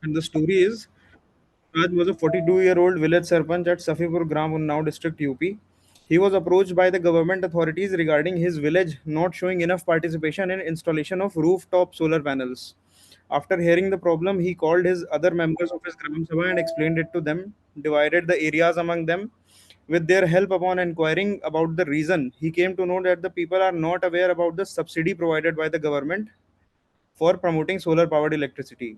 And the story is Raj was a 42-year-old village sarpanch at Safipur Gram, Unnao district, UP. He was approached by the government authorities regarding his village not showing enough participation in installation of rooftop solar panels. After hearing the problem, he called his other members of his Gram Sabha and explained it to them, divided the areas among them. With their help, upon inquiring about the reason, he came to know that the people are not aware about the subsidy provided by the government for promoting solar powered electricity.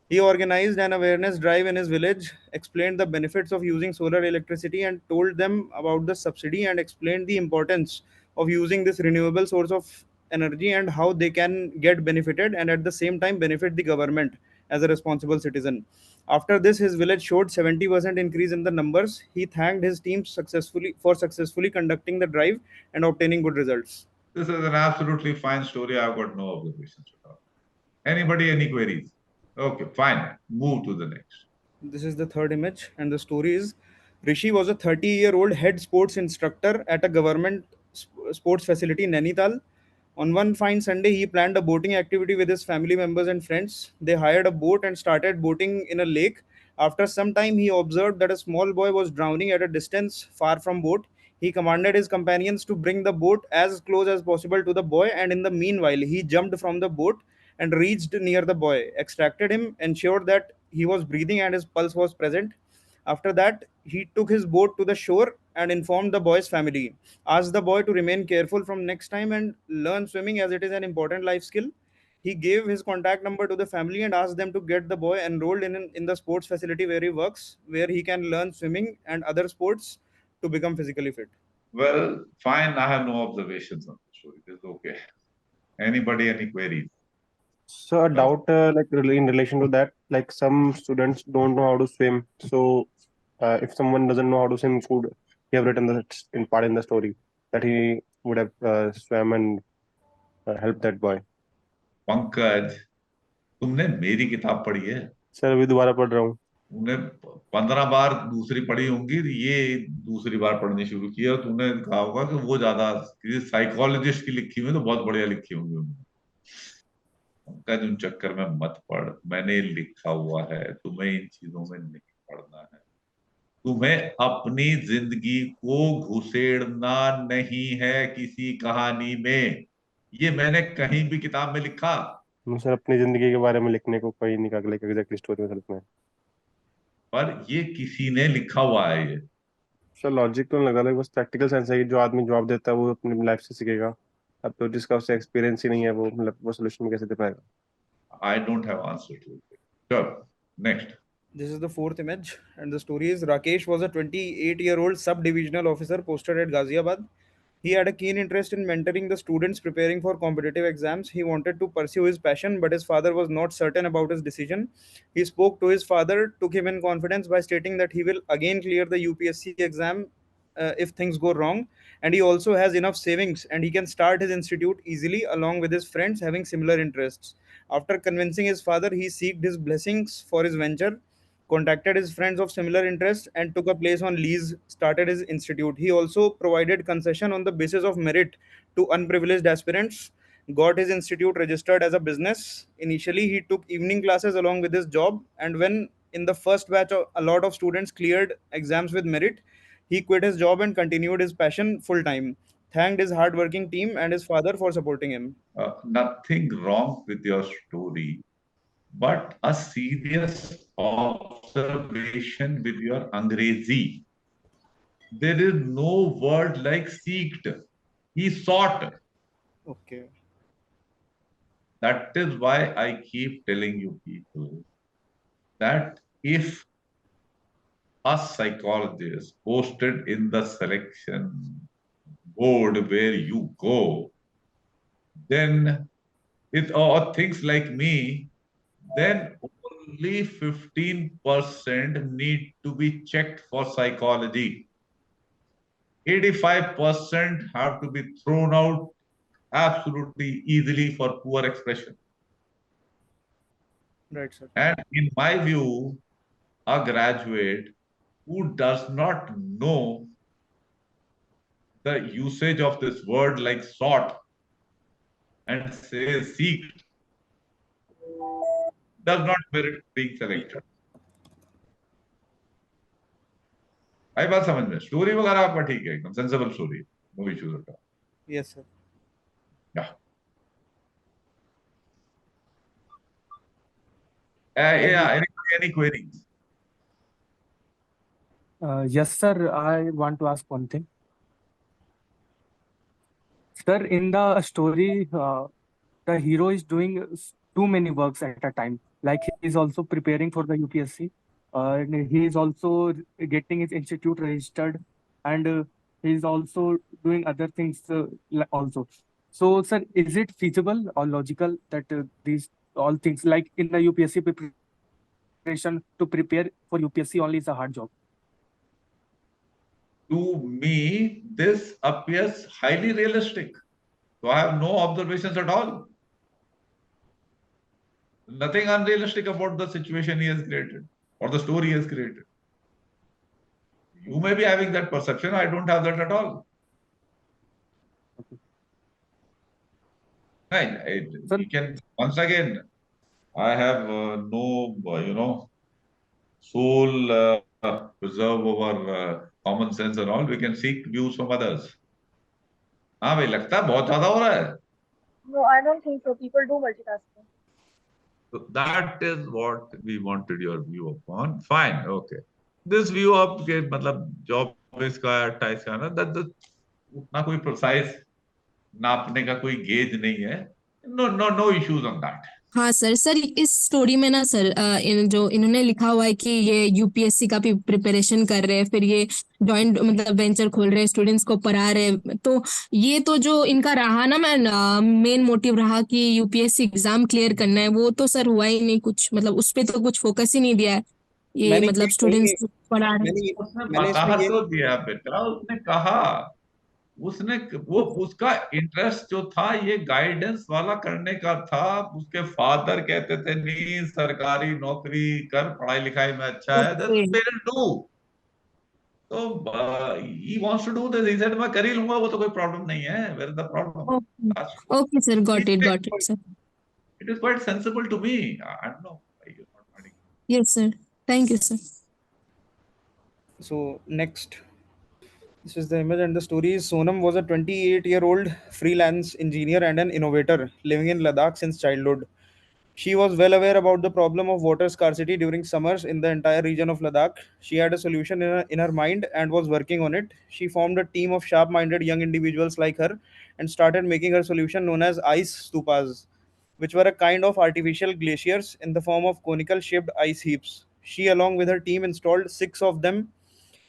He organized an awareness drive in his village, explained the benefits of using solar electricity, and told them about the subsidy and explained the importance of using this renewable source of energy and how they can get benefited and at the same time benefit the government as a responsible citizen. After this, his village showed 70% increase in the numbers. He thanked his team successfully conducting the drive and obtaining good results. This is an absolutely fine story. I've got no observations at all. Anybody, any queries? Okay, fine. Move to the next. This is the third image, and the story is Rishi was a 30-year-old head sports instructor at a government sports facility in Nainital. On one fine Sunday, he planned a boating activity with his family members and friends. They hired a boat and started boating in a lake. After some time, he observed that a small boy was drowning at a distance far from boat. He commanded his companions to bring the boat as close as possible to the boy, and in the meanwhile, he jumped from the boat and reached near the boy, extracted him, ensured that he was breathing and his pulse was present. After that, he took his boat to the shore and informed the boy's family. Asked the boy to remain careful from next time and learn swimming as it is an important life skill. He gave his contact number to the family and asked them to get the boy enrolled in the sports facility where he works, where he can learn swimming and other sports to become physically fit. Well, fine. I have no observations on the story. This is okay. Anybody, any queries? So a No. doubt, in relation to that, like some students don't know how to swim. So if someone doesn't know how to swim, could he have written the in part in the story that he would have swam and helped that boy? Pankaj, तुमने मेरी किताब पढ़ी है? Sir अभी दोबारा पढ़ रहा हूँ. तुमने 15 बार दूसरी पढ़ी होंगी, ये दूसरी बार पढ़नी शुरू की है, और तुमने कहा होगा कि वो ज्यादा किसी साइकोलॉजिस्ट की लिखी हुई तो बहुत बढ़िया लिखी होंगी उन्होंने। पंकज, उन चक्कर में मत पढ़, मैंने लिखा हुआ है, तुम्हें इन चीजों में नहीं पढ़ना है। तुम्हें अपनी जिंदगी को घुसेड़ना नहीं है किसी कहानी में। ये मैंने कहीं भी किताब में लिखा? सर अपनी जिंदगी के बारे में लिखने को कोई नहीं कहा एग्जैक्टली स्टोरी में लिखना है. पर ये किसी ने लिखा हुआ है ये। सर लॉजिक तो नहीं लगा, बस प्रैक्टिकल सेंस है कि जो आदमी जॉब देता है वो अपनी लाइफ से सीखेगा. अब तो जिसका उससे एक्सपीरियंस ही नहीं है वो मतलब वो सोल्यूशन कैसे दे पाएगा. I don't have answer to it. Sure. Next. This is the fourth image, and the story is Rakesh was a 28-year-old sub-divisional officer posted at Ghaziabad. He had a keen interest in mentoring the students preparing for competitive exams. He wanted to pursue his passion, but his father was not certain about his decision. He spoke to his father, took him in confidence by stating that he will again clear the UPSC exam if things go wrong, and he also has enough savings and he can start his institute easily along with his friends having similar interests. After convincing his father, he sought his blessings for his venture, contacted his friends of similar interests, and took a place on lease, started his institute. He also provided concession on the basis of merit to unprivileged aspirants, got his institute registered as a business. Initially, he took evening classes along with his job, and when in the first batch a lot of students cleared exams with merit, he quit his job and continued his passion full time. Thanked his hardworking team and his father for supporting him. Nothing wrong with your story, but a serious observation with your Angrezi. There is no word like seeked. He sought. Okay. That is why I keep telling you people that if a psychologist posted in the selection board where you go, then it or things like me, then only 15% need to be checked for psychology. 85% have to be thrown out absolutely easily for poor expression. Right, sir. And in my view, a graduate who does not know the usage of this word like sought and says seek, does not merit being selected. आई बात समझ में? Story वगैरह आपका ठीक है, एकदम sensible story, no issues at all. Yes, sir. Yeah. Like Yeah, any queries? Yes, sir. I want to ask one thing. Sir, in the story, the hero is doing too many works at a time. Like he is also preparing for the UPSC. And he is also getting his institute registered, and he is also doing other things also. So, sir, is it feasible or logical that these all things, like in the UPSC preparation, to prepare for UPSC only is a hard job? To me, this appears highly realistic. So I have no observations at all. Nothing unrealistic about the situation he has created or the story he has created. You may be having that perception. I don't have that at all. Right. We can, once again, I have no, soul preserve over common sense and all. We can seek views from others. हाँ भाई, लगता है बहुत ज्यादा हो रहा है. No, I don't think so. People do multitasking. So that is what we wanted your view upon. Fine, okay. This view of के मतलब job इसका 28 का ना, that उतना कोई precise नापने का कोई गेज नहीं है. No issues on that. हाँ सर. सर इस स्टोरी में ना सर, जो इन्होंने लिखा हुआ है कि ये यूपीएससी का भी प्रिपरेशन कर रहे हैं, फिर ये जॉइंट मतलब वेंचर खोल रहे हैं, स्टूडेंट्स को पढ़ा रहे हैं, तो ये तो जो इनका रहा ना, मैं मेन मोटिव रहा कि यूपीएससी एग्जाम क्लियर करना है, वो तो सर हुआ ही नहीं कुछ. मतलब उस पे तो कुछ फोकस ही नहीं दिया है. ये मतलब स्टूडेंट्स पढ़ा रहे हैं. उसने बता तो दिया बेटा, उसने कहा, वो उसका इंटरेस्ट जो था ये गाइडेंस वाला करने का था. उसके फादर कहते थे नहीं सरकारी नौकरी कर, पढ़ाई लिखाई में अच्छा है, पेरेंट्स डू. तो he wants to do this. He said मैं कर ही लूंगा, वो तो कोई प्रॉब्लम नहीं है. Where is the problem? Okay sir, got it sir. It is quite sensible to me. I don't know why you're not nodding. Yes sir, thank you sir. So next, this is the image and the story is Sonam was a 28-year-old freelance engineer and an innovator living in Ladakh since childhood. She was well aware about the problem of water scarcity during summers in the entire region of Ladakh. She had a solution in her mind and was working on it. She formed a team of sharp-minded young individuals like her and started making her solution known as ice stupas, which were a kind of artificial glaciers in the form of conical shaped ice heaps. She, along with her team, installed 6 of them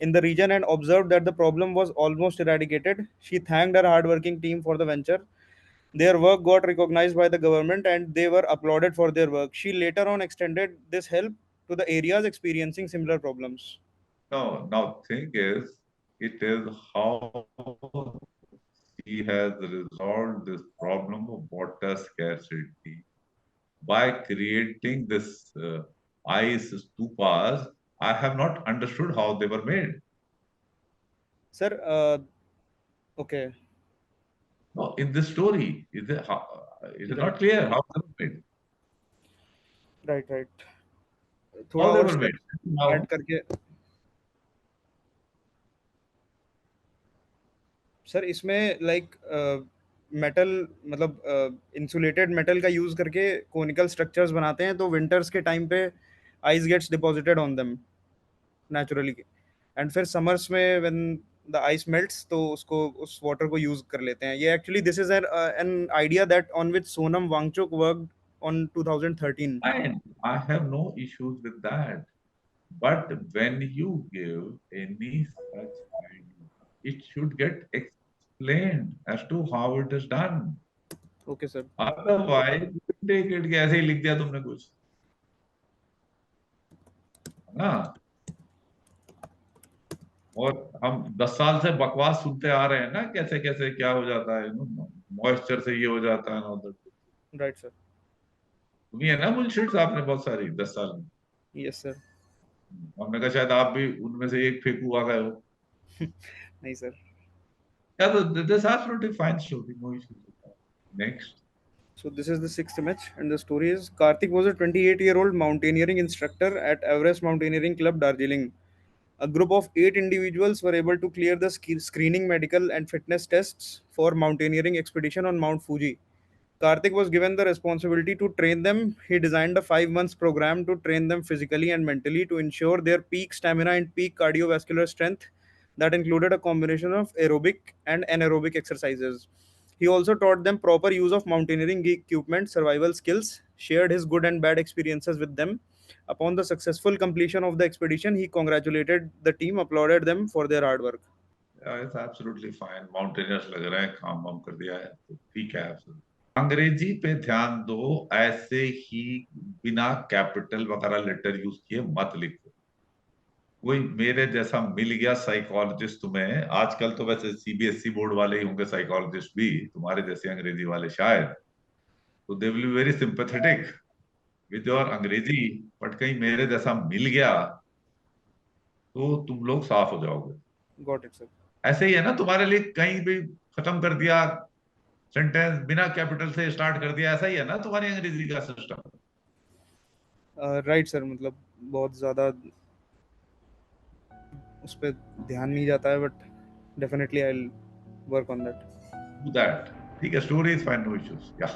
in the region and observed that the problem was almost eradicated. She thanked her hardworking team for the venture. Their work got recognized by the government and they were applauded for their work. She later on extended this help to the areas experiencing similar problems. No, now thing is, it is how he has resolved this problem of water scarcity by creating this ice stupas. I have not understood how they were made. Sir, okay. No, in this story, is it not clear how they were made? Right. How they were made? Add करके sir इसमें like metal मतलब insulated metal का use करके conical structures बनाते हैं, तो winters के time पे ice gets deposited on them naturally, and फिर समर्स में व्हेन द आइस मेल्ट्स तो उसको उस वाटर को यूज कर लेते हैं. ये actually this is an idea that on which Sonam Wangchuk worked on 2013. I have no issues with that. But when you give any such idea, it should get explained as to how it is done. Okay, sir. Otherwise, take it कि ऐसे ही लिख दिया तुमने कुछ, ना. और हम 10 साल से बकवास सुनते आ रहे हैं ना, कैसे कैसे क्या हो जाता है, मॉइस्चर से ये हो जाता है ना. Right sir. तुम्हें है ना बुलशिट्स आपने बहुत सारी 10 साल में. Yes sir. हमने कहा शायद आप भी उनमें से एक फेंकू आ गए हो. नहीं sir. Yeah, this absolutely fine story, no issues with that. Next. So this is the sixth image, and the story is Karthik was a 28-year-old mountaineering instructor at Everest Mountaineering Club, Darjeeling. A group of 8 individuals were able to clear the screening, medical, and fitness tests for mountaineering expedition on Mount Fuji. Karthik was given the responsibility to train them. He designed a 5 months program to train them physically and mentally to ensure their peak stamina and peak cardiovascular strength that included a combination of aerobic and anaerobic exercises. He also taught them proper use of mountaineering equipment, survival skills, shared his good and bad experiences with them. Upon the successful completion of the expedition, he congratulated the team, applauded them for their hard work. It's absolutely fine, mountaineers लग रहा है, काम वाम कर दिया है तो ठीक है। अंग्रेजी पे ध्यान दो, ऐसे ही बिना कैपिटल वगैरह लेटर यूज किए मत लिखो। कोई मेरे जैसा मिल गया साइकोलॉजिस्ट तुम्हें, आजकल तो वैसे सीबीएसई बोर्ड वाले ही होंगे साइकोलॉजिस्ट भी, तुम्हारे जैसे अंग्रेजी वाले शायद, तो they will be very sympathetic with your अंग्रेजी, बट कहीं मेरे जैसा मिल गया तो तुम लोग साफ हो जाओगे। Got it, sir. ऐसे ही है ना तुम्हारे लिए, कहीं भी खत्म कर दिया सेंटेंस, बिना कैपिटल से स्टार्ट कर दिया, ऐसा ही है ना तुम्हारी अंग्रेजी का सिस्टम? राइट सर, मतलब बहुत ज़्यादा उस पर ध्यान नहीं जाता है, but definitely I will work on that. Do that, ठीक है, story is fine, no issues, या